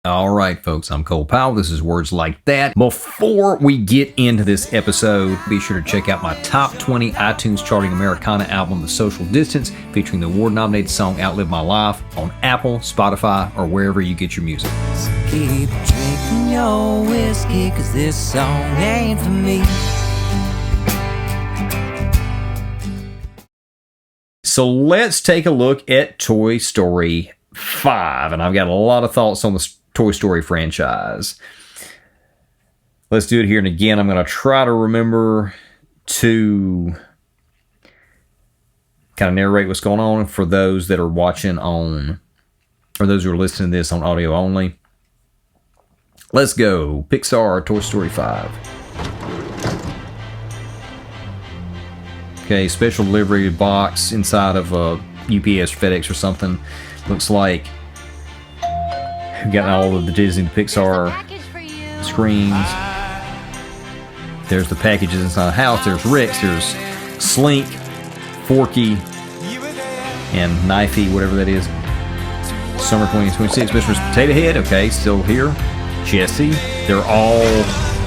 All right, folks, I'm Cole Powell. This is Words Like That. Before we get into this episode, be sure to check out my top 20 iTunes charting Americana album, The Social Distance, featuring the award-nominated song Outlive My Life on Apple, Spotify, or wherever you get your music. So keep drinking your whiskey, 'cause this song ain't for me. So let's take a look at Toy Story 5, and I've got a lot of thoughts on the Toy Story franchise. Let's do it here, and again, I'm going to try to remember to kind of narrate what's going on for those that are watching on, or those who are listening to this on audio only. Let's go. Pixar, Toy Story 5. Okay, special delivery box inside of a UPS, FedEx, or something. Looks like we've got all of the Disney and Pixar screens. There's the packages inside the house. There's Rex. There's Slink, Forky, and Knifey, whatever that is. Summer 2026. Mr. Potato Head, okay, still here. Jessie.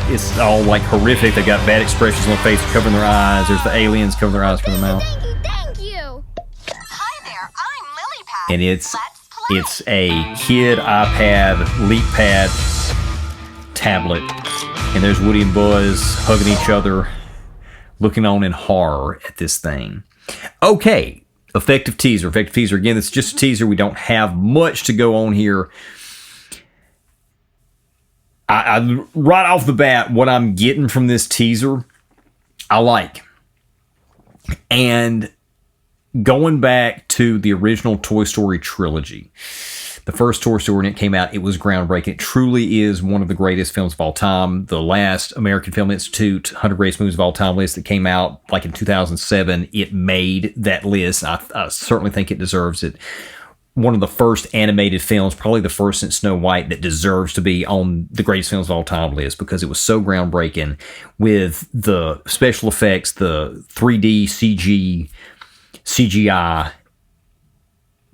It's all like horrific. They got bad expressions on their face, covering their eyes. There's the aliens covering their eyes from the mouth. Thank you. Hi there, I'm Lily Pad. And it's a kid iPad, LeapPad tablet. And there's Woody and Buzz hugging each other, looking on in horror at this thing. Okay, effective teaser. Again, it's just a teaser. We don't have much to go on here. I right off the bat, what I'm getting from this teaser, I like. And going back to the original Toy Story trilogy, the first Toy Story when it came out, it was groundbreaking. It truly is one of the greatest films of all time. The last American Film Institute 100 Greatest Movies of All Time list that came out like in 2007, it made that list. I certainly think it deserves it. One of the first animated films, probably the first since Snow White, that deserves to be on the greatest films of all time list because it was so groundbreaking with the special effects, the 3D CGI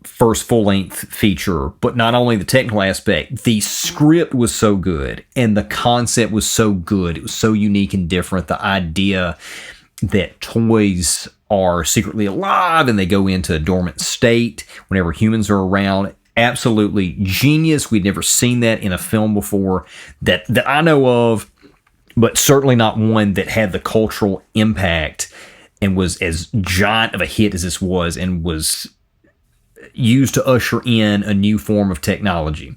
first full-length feature, but not only the technical aspect, the script was so good and the concept was so good. It was so unique and different. The idea that toys are secretly alive and they go into a dormant state whenever humans are around. Absolutely genius. We'd never seen that in a film before that I know of, but certainly not one that had the cultural impact and was as giant of a hit as this was, and was used to usher in a new form of technology.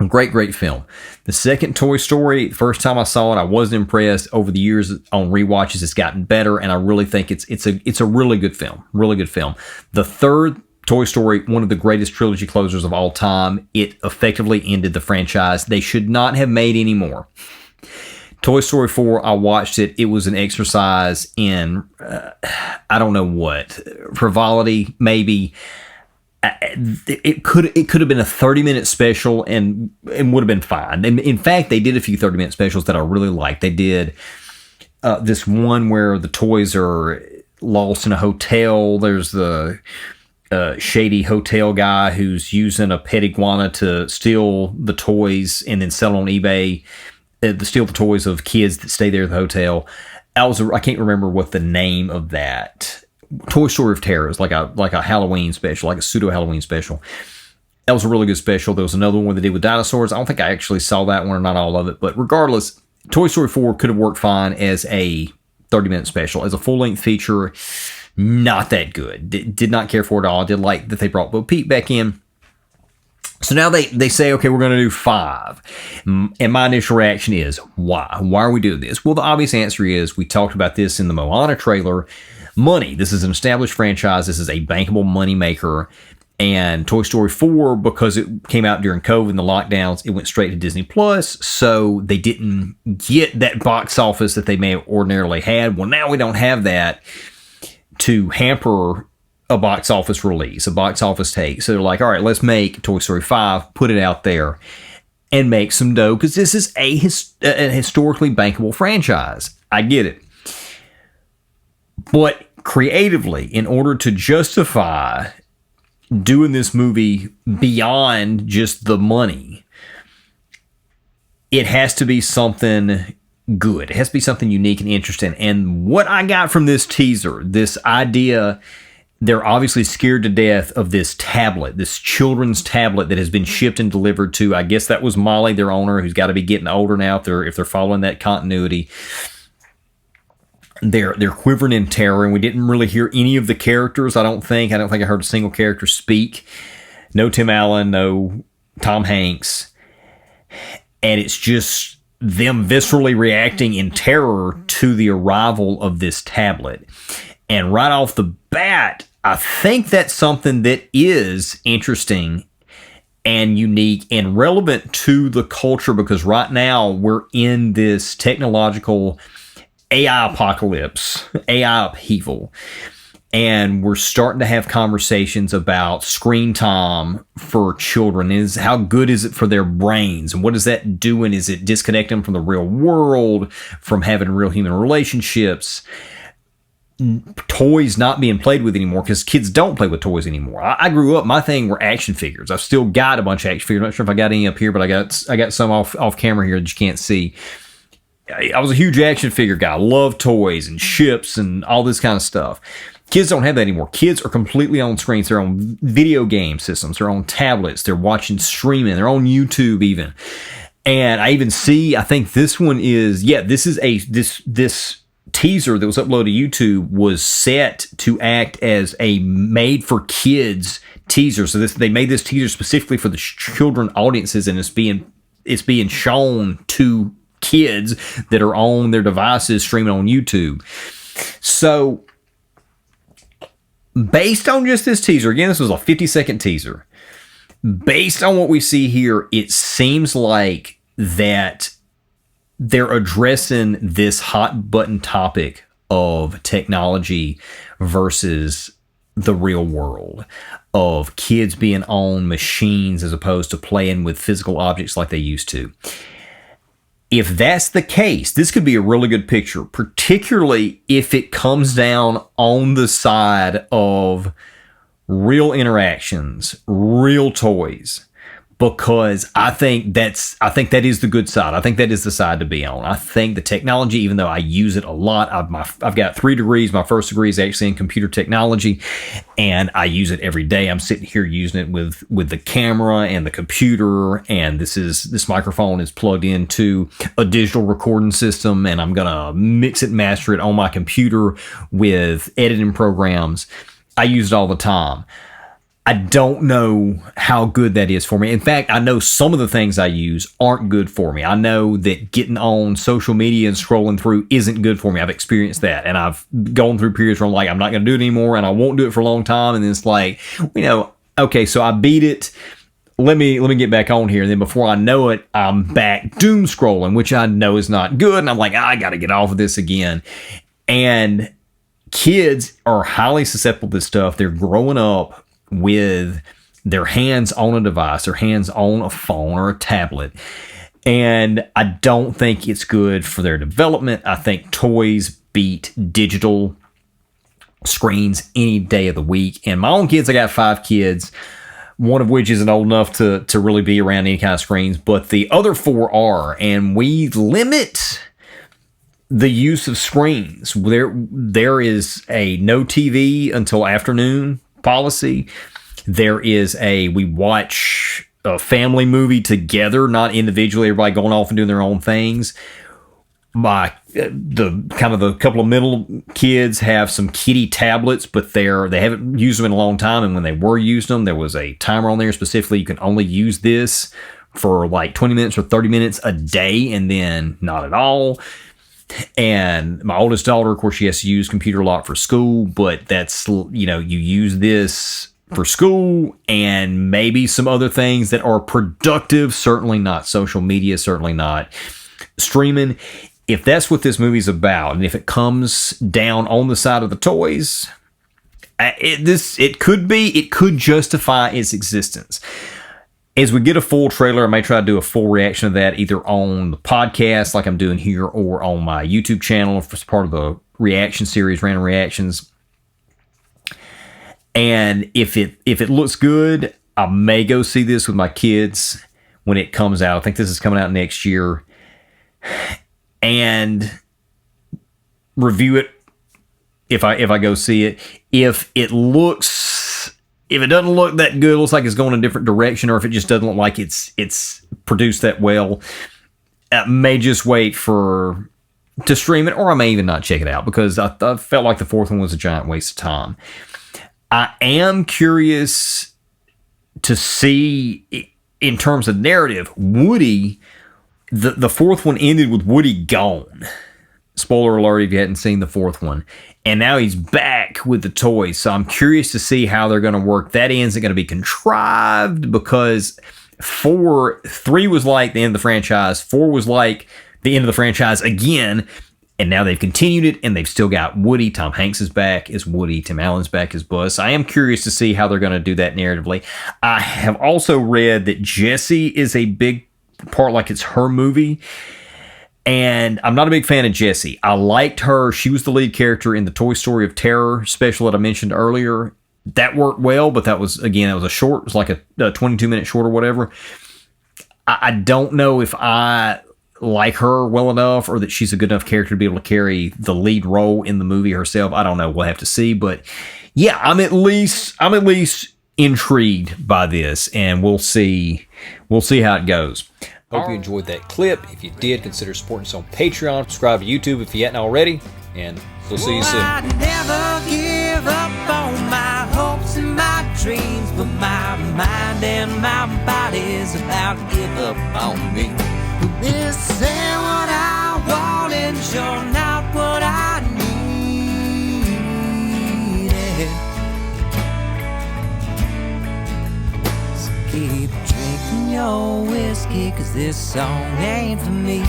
Great film. The second Toy Story, first time I saw it, I wasn't impressed. Over the years on rewatches, it's gotten better, and I really think it's a really good film. Really good film. The third Toy Story, one of the greatest trilogy closers of all time. It effectively ended the franchise. They should not have made any more. Toy Story 4, I watched it. It was an exercise in, I don't know what, frivolity, maybe. It could have been a 30-minute special and would have been fine. And in fact, they did a few 30-minute specials that I really liked. They did this one where the toys are lost in a hotel. There's the shady hotel guy who's using a pet iguana to steal the toys and then sell on eBay. To steal the toys of kids that stay there at the hotel. I can't remember what the name of that. Toy Story of Terror is like a Halloween special, like a pseudo Halloween special. That was a really good special. There was another one they did with dinosaurs. I don't think I actually saw that one, or not all of it. But regardless, Toy Story 4 could have worked fine as a 30-minute special. As a full-length feature, not that good. Did not care for it at all. I did like that they brought Bo Peep back in. So now they say, okay, we're going to do 5. And my initial reaction is, why? Why are we doing this? Well, the obvious answer is, we talked about this in the Moana trailer, money. This is an established franchise. This is a bankable money maker. And Toy Story 4, because it came out during COVID and the lockdowns, it went straight to Disney Plus. So they didn't get that box office that they may have ordinarily had. Well, now we don't have that to hamper a box office release, a box office take. So they're like, all right, let's make Toy Story 5, put it out there, and make some dough, because this is a historically bankable franchise. I get it. But creatively, in order to justify doing this movie beyond just the money. It has to be something good. It has to be something unique and interesting. And what I got from this teaser, this idea, they're obviously scared to death of this tablet, this children's tablet that has been shipped and delivered to, I guess that was Molly, their owner, who's got to be getting older now if they're following that continuity. They're quivering in terror, and we didn't really hear any of the characters, I don't think. I heard a single character speak. No Tim Allen, no Tom Hanks. And it's just them viscerally reacting in terror to the arrival of this tablet. And right off the bat, I think that's something that is interesting and unique and relevant to the culture, because right now we're in this technological AI apocalypse, AI upheaval. And we're starting to have conversations about screen time for children. How good is it for their brains? And what is that doing? Is it disconnecting them from the real world, from having real human relationships? Toys not being played with anymore, because kids don't play with toys anymore. I grew up, my thing were action figures. I've still got a bunch of action figures. I'm not sure if I got any up here, but I got some off camera here that you can't see. I was a huge action figure guy. I love toys and ships and all this kind of stuff. Kids don't have that anymore. Kids are completely on screens. They're on video game systems. They're on tablets. They're watching streaming. They're on YouTube even. And I even see, I think this one is, this teaser that was uploaded to YouTube was set to act as a made for kids teaser. So they made this teaser specifically for the children audiences, and it's being shown to kids that are on their devices streaming on YouTube. So based on just this teaser, again, this was a 50-second teaser. Based on what we see here, it seems like that they're addressing this hot button topic of technology versus the real world, of kids being on machines as opposed to playing with physical objects like they used to. If that's the case, this could be a really good picture, particularly if it comes down on the side of real interactions, real toys, because I think that is the good side. I think that is the side to be on. I think the technology, even though I use it a lot, I've got 3 degrees. My first degree is actually in computer technology, and I use it every day. I'm sitting here using it with the camera and the computer, and this microphone is plugged into a digital recording system, and I'm gonna mix it and master it on my computer with editing programs. I use it all the time. I don't know how good that is for me. In fact, I know some of the things I use aren't good for me. I know that getting on social media and scrolling through isn't good for me. I've experienced that, and I've gone through periods where I'm like, I'm not going to do it anymore, and I won't do it for a long time, and then it's like, okay, so I beat it. Let me get back on here, and then before I know it, I'm back doom scrolling, which I know is not good, and I'm like, I got to get off of this again. And kids are highly susceptible to this stuff. They're growing up with their hands on a device, their hands on a phone or a tablet. And I don't think it's good for their development. I think toys beat digital screens any day of the week. And my own kids, I got 5 kids, one of which isn't old enough to really be around any kind of screens, but the other 4 are. And we limit the use of screens. There is a no TV until afternoon policy. There is we watch a family movie together, not individually, everybody going off and doing their own things. The couple of middle kids have some kiddie tablets, but they haven't used them in a long time, and when they were using them, there was a timer on there specifically, you can only use this for like 20 minutes or 30 minutes a day, and then not at all. And my oldest daughter, of course, she has to use computer a lot for school, but that's, you use this for school and maybe some other things that are productive, certainly not social media, certainly not streaming. If that's what this movie's about, and if it comes down on the side of the toys, it could justify its existence. As we get a full trailer, I may try to do a full reaction of that either on the podcast like I'm doing here or on my YouTube channel as part of the reaction series, Random Reactions. And if it looks good, I may go see this with my kids when it comes out. I think this is coming out next year. And review it if I go see it. If it doesn't look that good, looks like it's going a different direction, or if it just doesn't look like it's produced that well, I may just wait to stream it, or I may even not check it out, because I felt like the fourth one was a giant waste of time. I am curious to see, in terms of narrative, Woody, the fourth one ended with Woody gone. Spoiler alert if you hadn't seen the fourth one. And now he's back with the toys. So I'm curious to see how they're going to work that in. Is it going to be contrived? Because 3 was like the end of the franchise. 4 was like the end of the franchise again. And now they've continued it, and they've still got Woody. Tom Hanks is back as Woody. Tim Allen's back as Buzz. I am curious to see how they're going to do that narratively. I have also read that Jessie is a big part, like it's her movie. And I'm not a big fan of Jessie. I liked her. She was the lead character in the Toy Story of Terror special that I mentioned earlier. That worked well, but that was a short. It was like a 22-minute short or whatever. I don't know if I like her well enough, or that she's a good enough character to be able to carry the lead role in the movie herself. I don't know. We'll have to see. But yeah, I'm at least intrigued by this, and we'll see how it goes. Hope you enjoyed that clip. If you did, consider supporting us on Patreon. Subscribe to YouTube if you hadn't already. And we'll see you soon. I never give up on my hopes and my dreams, but my mind and my body's about to give up on me. This ain't what I want, and sure not what I need. So keep drinking your whiskey, 'cause this song ain't for me.